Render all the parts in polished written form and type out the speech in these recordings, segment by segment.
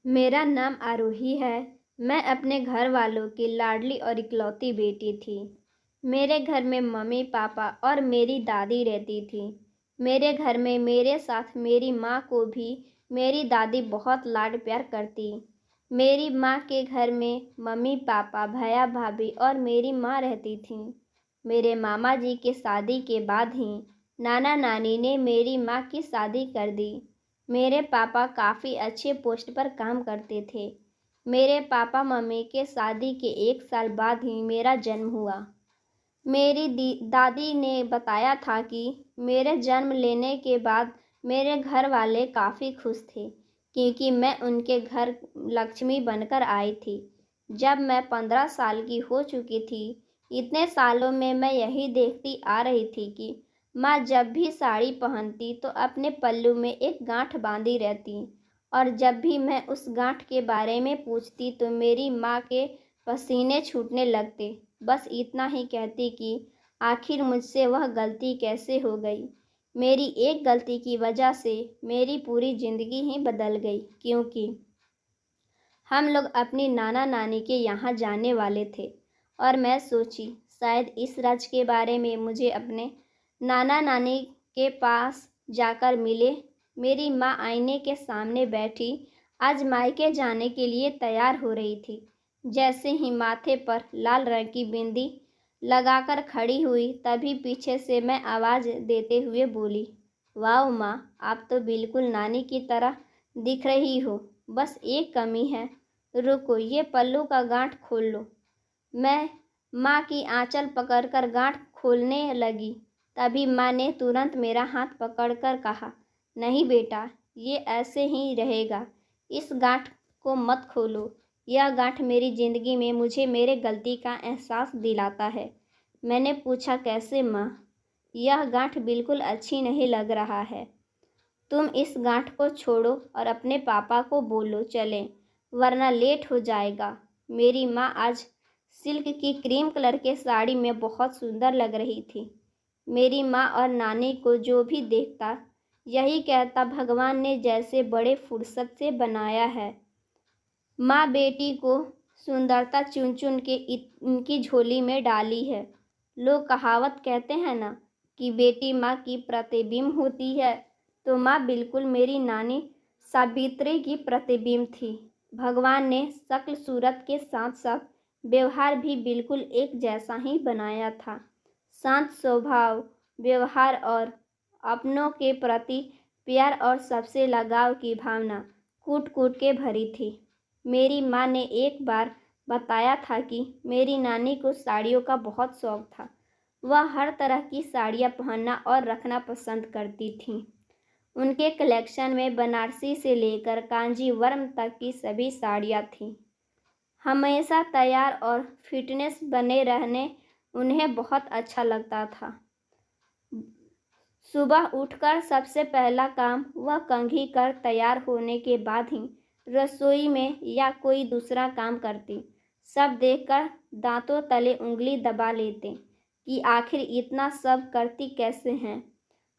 मेरा नाम आरोही है। मैं अपने घर वालों की लाडली और इकलौती बेटी थी। मेरे घर में मम्मी पापा और मेरी दादी रहती थी। मेरे घर में मेरे साथ मेरी माँ को भी मेरी दादी बहुत लाड प्यार करती। मेरी माँ के घर में मम्मी पापा भैया भाभी और मेरी माँ रहती थीं। मेरे मामा जी के शादी के बाद ही नाना नानी ने मेरी माँ की शादी कर दी। मेरे पापा काफ़ी अच्छे पोस्ट पर काम करते थे। मेरे पापा मम्मी के शादी के 1 साल बाद ही मेरा जन्म हुआ। मेरी दादी ने बताया था कि मेरे जन्म लेने के बाद मेरे घर वाले काफ़ी खुश थे, क्योंकि मैं उनके घर लक्ष्मी बनकर आई थी। जब मैं 15 साल की हो चुकी थी, इतने सालों में मैं यही देखती आ रही थी कि माँ जब भी साड़ी पहनती तो अपने पल्लू में एक गांठ बांधी रहती, और जब भी मैं उस गांठ के बारे में पूछती तो मेरी माँ के पसीने छूटने लगते। बस इतना ही कहती कि आखिर मुझसे वह गलती कैसे हो गई। मेरी एक गलती की वजह से मेरी पूरी ज़िंदगी ही बदल गई, क्योंकि हम लोग अपनी नाना नानी के यहाँ जाने वाले थे और मैं सोची शायद इस राज के बारे में मुझे अपने नाना नानी के पास जाकर मिले। मेरी माँ आईने के सामने बैठी आज मायके जाने के लिए तैयार हो रही थी। जैसे ही माथे पर लाल रंग की बिंदी लगाकर खड़ी हुई, तभी पीछे से मैं आवाज़ देते हुए बोली, वाह माँ, आप तो बिल्कुल नानी की तरह दिख रही हो। बस एक कमी है, रुको ये पल्लू का गांठ खोल लो। मैं माँ की आंचल पकड़कर गांठ खोलने लगी, तभी माँ ने तुरंत मेरा हाथ पकड़कर कहा, नहीं बेटा, ये ऐसे ही रहेगा, इस गांठ को मत खोलो। यह गांठ मेरी ज़िंदगी में मुझे मेरे गलती का एहसास दिलाता है। मैंने पूछा, कैसे माँ? यह गांठ बिल्कुल अच्छी नहीं लग रहा है। तुम इस गांठ को छोड़ो और अपने पापा को बोलो चलें, वरना लेट हो जाएगा। मेरी माँ आज सिल्क की क्रीम कलर के साड़ी में बहुत सुंदर लग रही थी। मेरी माँ और नानी को जो भी देखता यही कहता, भगवान ने जैसे बड़े फुर्सत से बनाया है। माँ बेटी को सुंदरता चुन चुन के इनकी झोली में डाली है। लोग कहावत कहते हैं ना कि बेटी माँ की प्रतिबिंब होती है, तो माँ बिल्कुल मेरी नानी सावित्री की प्रतिबिंब थी। भगवान ने शक्ल सूरत के साथ साथ व्यवहार भी बिल्कुल एक जैसा ही बनाया था। शांत स्वभाव, व्यवहार और अपनों के प्रति प्यार और सबसे लगाव की भावना कूट कूट के भरी थी। मेरी माँ ने एक बार बताया था कि मेरी नानी को साड़ियों का बहुत शौक था। वह हर तरह की साड़ियाँ पहनना और रखना पसंद करती थीं। उनके कलेक्शन में बनारसी से लेकर कांजीवरम तक की सभी साड़ियाँ थीं। हमेशा तैयार और फिटनेस बने रहने उन्हें बहुत अच्छा लगता था। सुबह उठकर सबसे पहला काम वह कंघी कर तैयार होने के बाद ही रसोई में या कोई दूसरा काम करती। सब देखकर दांतों तले उंगली दबा लेते कि आखिर इतना सब करती कैसे हैं।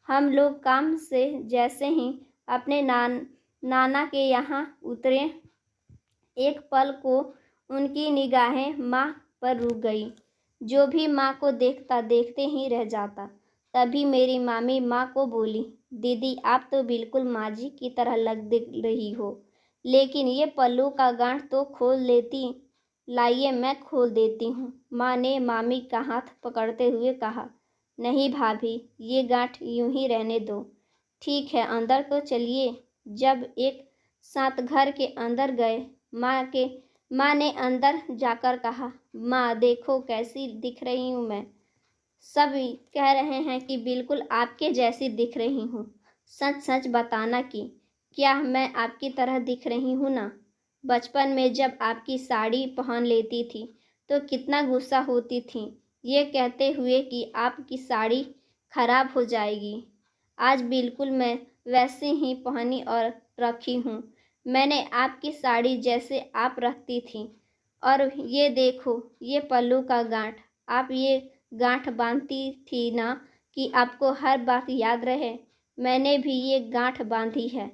हम लोग काम से जैसे ही अपने नाना के यहाँ उतरे, एक पल को उनकी निगाहें माँ पर रुक गई। जो भी माँ को देखता देखते ही रह जाता। तभी मेरी मामी माँ को बोली, दीदी आप तो बिल्कुल माँ जी की तरह दिख रही हो, लेकिन ये पल्लू का गांठ तो खोल लेती। लाइए मैं खोल देती हूँ। माँ ने मामी का हाथ पकड़ते हुए कहा, नहीं भाभी, ये गांठ यूं ही रहने दो। ठीक है, अंदर तो चलिए। जब एक साथ घर के अंदर गए, माँ ने अंदर जाकर कहा, माँ देखो कैसी दिख रही हूँ मैं। सब कह रहे हैं कि बिल्कुल आपके जैसी दिख रही हूँ। सच सच बताना कि क्या मैं आपकी तरह दिख रही हूँ ना? बचपन में जब आपकी साड़ी पहन लेती थी तो कितना गुस्सा होती थी, ये कहते हुए कि आपकी साड़ी खराब हो जाएगी। आज बिल्कुल मैं वैसे ही पहनी और रखी हूँ। मैंने आपकी साड़ी जैसे आप रखती थी। और ये देखो, ये पल्लू का गांठ, आप ये गांठ बांधती थी ना कि आपको हर बात याद रहे। मैंने भी ये गांठ बांधी है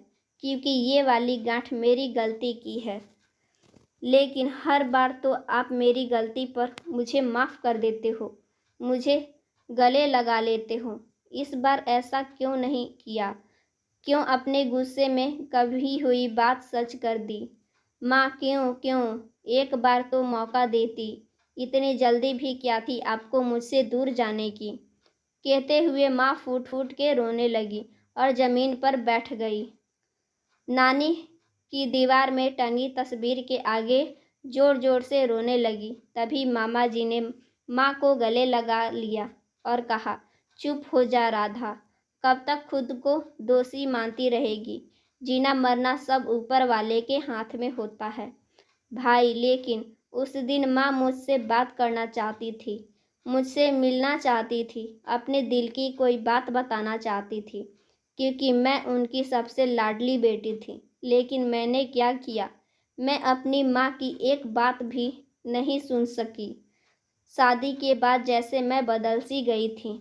क्योंकि ये वाली गांठ मेरी गलती की है। लेकिन हर बार तो आप मेरी गलती पर मुझे माफ़ कर देते हो, मुझे गले लगा लेते हो। इस बार ऐसा क्यों नहीं किया? क्यों अपने गुस्से में कभी हुई बात सच कर दी? माँ, क्यों क्यों एक बार तो मौका देती। इतनी जल्दी भी क्या थी आपको मुझसे दूर जाने की? कहते हुए माँ फूट फूट के रोने लगी और ज़मीन पर बैठ गई। नानी की दीवार में टंगी तस्वीर के आगे जोर जोर से रोने लगी। तभी मामा जी ने माँ को गले लगा लिया और कहा, चुप हो जा राधा, कब तक खुद को दोषी मानती रहेगी? जीना मरना सब ऊपर वाले के हाथ में होता है भाई। लेकिन उस दिन माँ मुझसे बात करना चाहती थी, मुझसे मिलना चाहती थी, अपने दिल की कोई बात बताना चाहती थी, क्योंकि मैं उनकी सबसे लाडली बेटी थी। लेकिन मैंने क्या किया? मैं अपनी माँ की एक बात भी नहीं सुन सकी। शादी के बाद जैसे मैं बदल सी गई थी,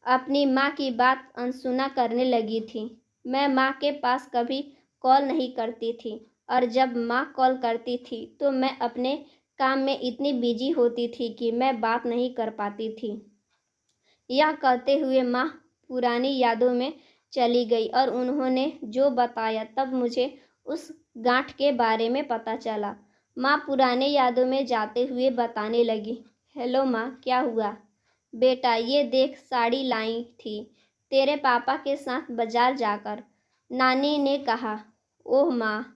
अपनी माँ की बात अनसुना करने लगी थी। मैं माँ के पास कभी कॉल नहीं करती थी, और जब माँ कॉल करती थी तो मैं अपने काम में इतनी बिजी होती थी कि मैं बात नहीं कर पाती थी। यह कहते हुए माँ पुरानी यादों में चली गई और उन्होंने जो बताया तब मुझे उस गांठ के बारे में पता चला। माँ पुराने यादों में जाते हुए बताने लगी, हेलो माँ, क्या हुआ? बेटा ये देख, साड़ी लाई थी तेरे पापा के साथ बाजार जाकर, नानी ने कहा। ओह माँ,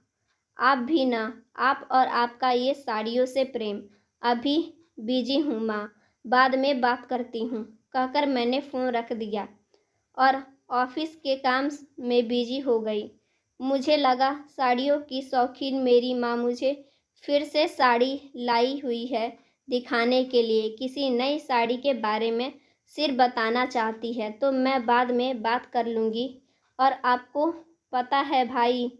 आप भी ना, आप और आपका ये साड़ियों से प्रेम। अभी बिजी हूँ माँ, बाद में बात करती हूँ, कहकर मैंने फ़ोन रख दिया और ऑफिस के काम में बिजी हो गई। मुझे लगा साड़ियों की शौकीन मेरी माँ मुझे फिर से साड़ी लाई हुई है दिखाने के लिए, किसी नई साड़ी के बारे में सिर्फ बताना चाहती है, तो मैं बाद में बात कर लूँगी। और आपको पता है भाई,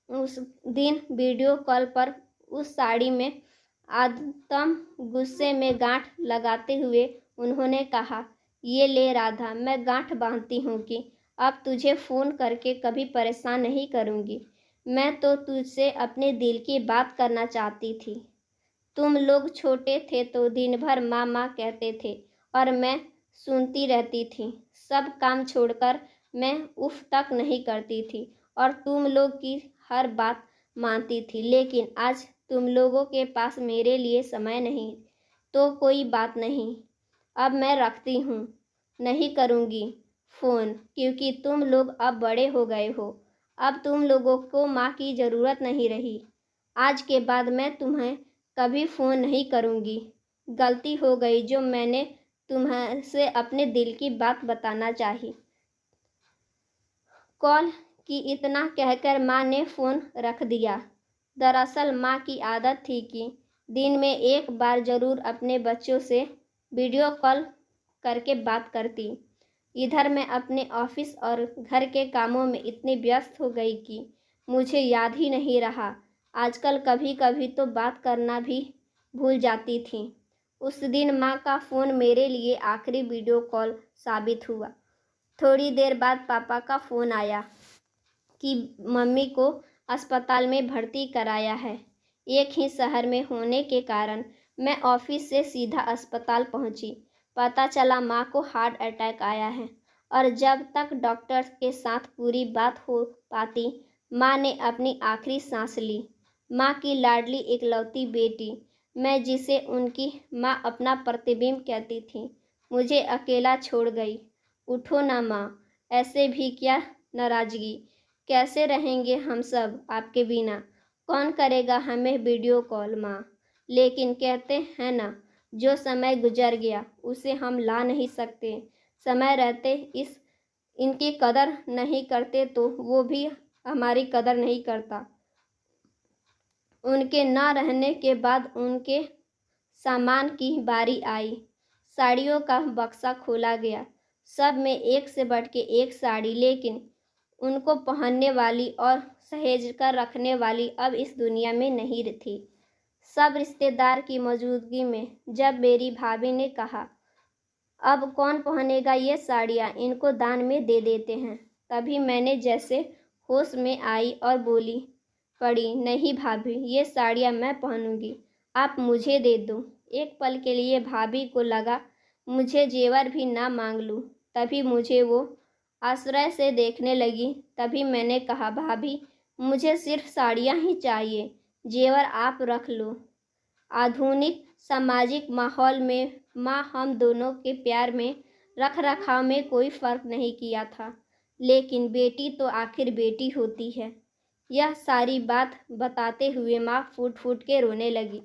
उस दिन वीडियो कॉल पर उस साड़ी में आदम गुस्से में गांठ लगाते हुए उन्होंने कहा, ये ले राधा, मैं गांठ बांधती हूँ कि अब तुझे फ़ोन करके कभी परेशान नहीं करूँगी। मैं तो तुझसे अपने दिल की बात करना चाहती थी। तुम लोग छोटे थे तो दिन भर माँ माँ कहते थे और मैं सुनती रहती थी। सब काम छोड़कर मैं उफ तक नहीं करती थी और तुम लोग की हर बात मानती थी। लेकिन आज तुम लोगों के पास मेरे लिए समय नहीं, तो कोई बात नहीं। अब मैं रखती हूँ, नहीं करूँगी फ़ोन, क्योंकि तुम लोग अब बड़े हो गए हो। अब तुम लोगों को माँ की ज़रूरत नहीं रही। आज के बाद मैं तुम्हें कभी फ़ोन नहीं करूँगी। गलती हो गई जो मैंने तुम्हें अपने दिल की बात बताना चाही। कॉल की इतना कहकर माँ ने फ़ोन रख दिया। दरअसल माँ की आदत थी कि दिन में एक बार ज़रूर अपने बच्चों से वीडियो कॉल करके बात करती। इधर मैं अपने ऑफिस और घर के कामों में इतनी व्यस्त हो गई कि मुझे याद ही नहीं रहा। आजकल कभी कभी तो बात करना भी भूल जाती थी। उस दिन माँ का फ़ोन मेरे लिए आखिरी वीडियो कॉल साबित हुआ। थोड़ी देर बाद पापा का फ़ोन आया कि मम्मी को अस्पताल में भर्ती कराया है। एक ही शहर में होने के कारण मैं ऑफिस से सीधा अस्पताल पहुंची। पता चला माँ को हार्ट अटैक आया है, और जब तक डॉक्टर के साथ पूरी बात हो पाती, माँ ने अपनी आखिरी सांस ली। माँ की लाडली इकलौती बेटी, मैं जिसे उनकी माँ अपना प्रतिबिंब कहती थी, मुझे अकेला छोड़ गई। उठो ना माँ, ऐसे भी क्या नाराज़गी, कैसे रहेंगे हम सब आपके बिना? कौन करेगा हमें वीडियो कॉल माँ? लेकिन कहते हैं ना, जो समय गुजर गया उसे हम ला नहीं सकते। समय रहते इनकी कदर नहीं करते तो वो भी हमारी कदर नहीं करता। उनके ना रहने के बाद उनके सामान की बारी आई। साड़ियों का बक्सा खोला गया। सब में एक से बढ़ के एक साड़ी, लेकिन उनको पहनने वाली और सहेज कर रखने वाली अब इस दुनिया में नहीं थी। सब रिश्तेदार की मौजूदगी में जब मेरी भाभी ने कहा, अब कौन पहनेगा ये साड़ियाँ, इनको दान में दे देते हैं, तभी मैंने जैसे होश में आई और बोली पड़ी, नहीं भाभी, ये साड़ियाँ मैं पहनूंगी, आप मुझे दे दो। एक पल के लिए भाभी को लगा मुझे जेवर भी ना मांग लूँ। तभी मुझे वो आश्चर्य से देखने लगी। तभी मैंने कहा, भाभी, मुझे सिर्फ साड़ियाँ ही चाहिए, जेवर आप रख लो। आधुनिक सामाजिक माहौल में माँ हम दोनों के प्यार में रख रखाव में कोई फर्क नहीं किया था, लेकिन बेटी तो आखिर बेटी होती है। यह सारी बात बताते हुए माँ फूट फूट के रोने लगी।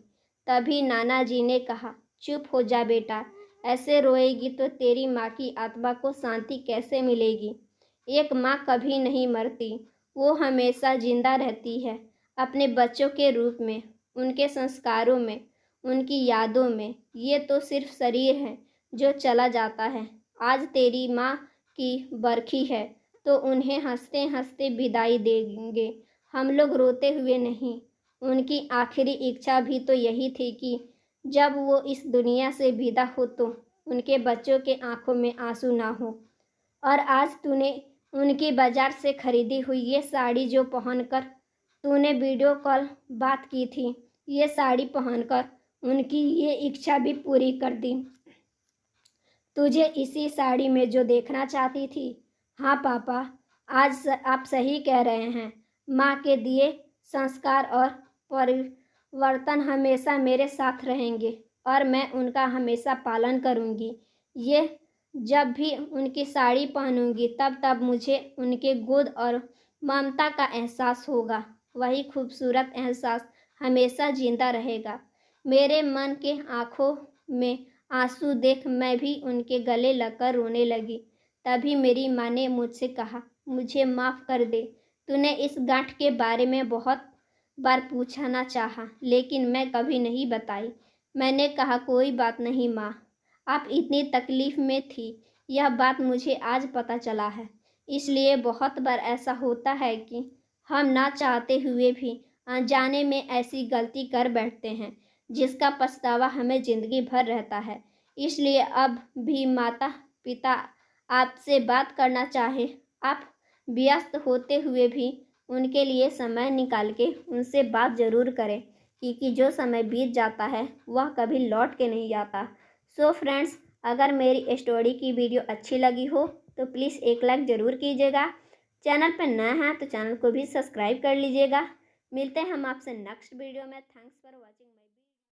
तभी नाना जी ने कहा, चुप हो जा बेटा, ऐसे रोएगी तो तेरी माँ की आत्मा को शांति कैसे मिलेगी। एक माँ कभी नहीं मरती, वो हमेशा जिंदा रहती है, अपने बच्चों के रूप में, उनके संस्कारों में, उनकी यादों में। ये तो सिर्फ शरीर है जो चला जाता है। आज तेरी माँ की बरखी है तो उन्हें हंसते हंसते विदाई देंगे, हम लोग रोते हुए नहीं। उनकी आखिरी इच्छा भी तो यही थी कि जब वो इस दुनिया से विदा हो तो उनके बच्चों के आंखों में आंसू ना हो। और आज तूने उनकी बाजार से खरीदी हुई ये साड़ी जो पहनकर तूने वीडियो कॉल बात की थी, ये साड़ी पहनकर उनकी ये इच्छा भी पूरी कर दी। तुझे इसी साड़ी में जो देखना चाहती थी। हाँ पापा, आप सही कह रहे हैं। माँ के दिए संस्कार और परिवर्तन हमेशा मेरे साथ रहेंगे और मैं उनका हमेशा पालन करूँगी। ये जब भी उनकी साड़ी पहनूंगी तब तब मुझे उनके गोद और ममता का एहसास होगा। वही खूबसूरत एहसास हमेशा जिंदा रहेगा। मेरे मन के आँखों में आंसू देख मैं भी उनके गले लगकर रोने लगी। तभी मेरी माँ ने मुझसे कहा, मुझे माफ़ कर दे, तूने इस गांठ के बारे में बहुत बार पूछना चाहा, लेकिन मैं कभी नहीं बताई। मैंने कहा, कोई बात नहीं माँ, आप इतनी तकलीफ़ में थी, यह बात मुझे आज पता चला है। इसलिए बहुत बार ऐसा होता है कि हम ना चाहते हुए भी अनजाने में ऐसी गलती कर बैठते हैं जिसका पछतावा हमें ज़िंदगी भर रहता है। इसलिए अब भी माता पिता आपसे बात करना चाहे, आप व्यस्त होते हुए भी उनके लिए समय निकाल के उनसे बात ज़रूर करें, क्योंकि जो समय बीत जाता है वह कभी लौट के नहीं आता। सो फ्रेंड्स, अगर मेरी स्टोरी की वीडियो अच्छी लगी हो तो प्लीज़ एक लाइक ज़रूर कीजिएगा। चैनल पर नया है तो चैनल को भी सब्सक्राइब कर लीजिएगा। मिलते हैं हम आपसे नेक्स्ट वीडियो में। Thanks for watching.